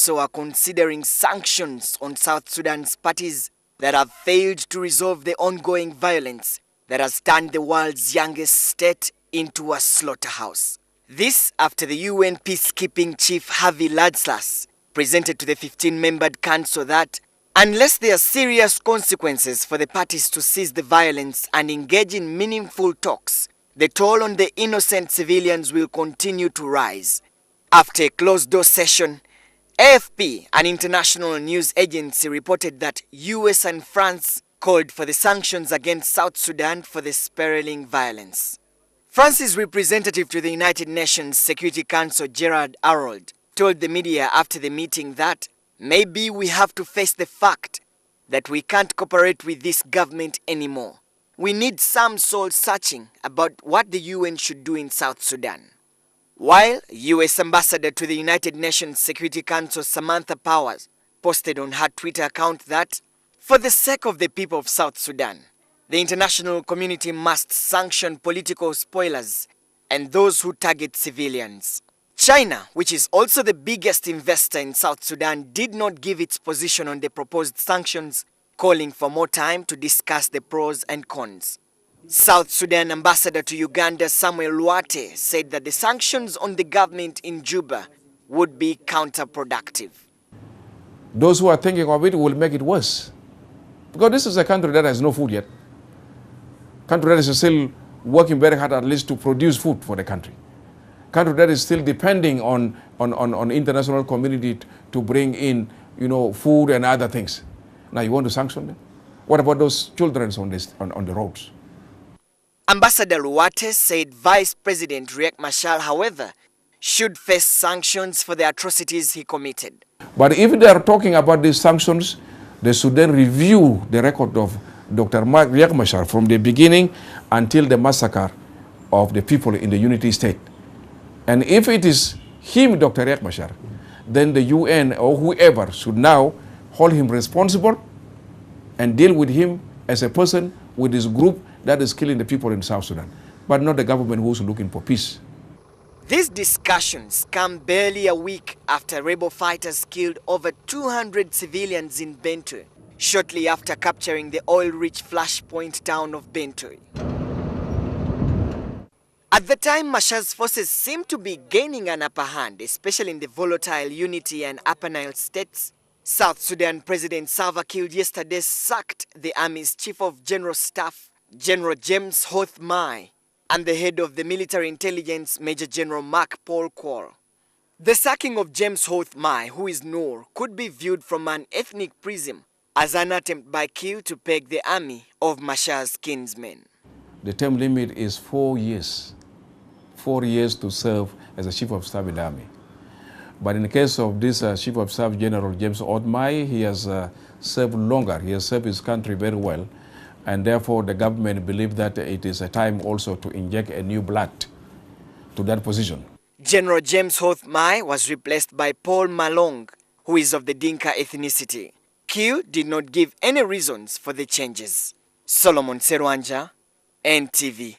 Council are considering sanctions on South Sudan's parties that have failed to resolve the ongoing violence that has turned the world's youngest state into a slaughterhouse. This after the UN peacekeeping chief Harvey Ladsley presented to the 15-membered council that unless there are serious consequences for the parties to cease the violence and engage in meaningful talks, the toll on the innocent civilians will continue to rise. After a closed-door session, AFP, an international news agency, reported that US and France called for the sanctions against South Sudan for the spiraling violence. France's representative to the United Nations Security Council, Gerard Harold, told the media after the meeting that maybe we have to face the fact that we can't cooperate with this government anymore. We need some soul-searching about what the UN should do in South Sudan. While US Ambassador to the United Nations Security Council Samantha Power posted on her Twitter account that, for the sake of the people of South Sudan, the international community must sanction political spoilers and those who target civilians. China, which is also the biggest investor in South Sudan, did not give its position on the proposed sanctions, calling for more time to discuss the pros and cons. South Sudan Ambassador to Uganda Samuel Luate said that the sanctions on the government in Juba would be counterproductive. Those who are thinking of it will make it worse. Because this is a country that has no food yet. Country that is still working very hard at least to produce food for the country. Country that is still depending on international community to bring in, food and other things. Now you want to sanction them? What about those children on the roads? Ambassador Luate said Vice President Riek Machar, however, should face sanctions for the atrocities he committed. But if they are talking about these sanctions, they should then review the record of Dr. Riek Machar from the beginning until the massacre of the people in the Unity State. And if it is him, Dr. Riek Machar, then the UN or whoever should now hold him responsible and deal with him as a person with this group that is killing the people in South Sudan, but not the government who's looking for peace. These discussions come barely a week after rebel fighters killed over 200 civilians in Bentiu, shortly after capturing the oil-rich flashpoint town of Bentiu. At the time, Machar's forces seemed to be gaining an upper hand, especially in the volatile Unity and Upper Nile states. South Sudan President Salva Kiir yesterday sacked the army's Chief of General Staff, General James Hoth Mai, and the head of the military intelligence, Major General Mark Paul Quall. The sacking of James Hoth Mai, who is Noor, could be viewed from an ethnic prism as an attempt by Kiir to peg the army of Machar's kinsmen. The term limit is 4 years. 4 years to serve as a Chief of Staff in the army. But in the case of this Chief of Staff, General James Hoth Mai, he has served longer. He has served his country very well. And therefore, the government believes that it is a time also to inject a new blood to that position. General James Hoth Mai was replaced by Paul Malong, who is of the Dinka ethnicity. Kiir did not give any reasons for the changes. Solomon Serwanja, NTV.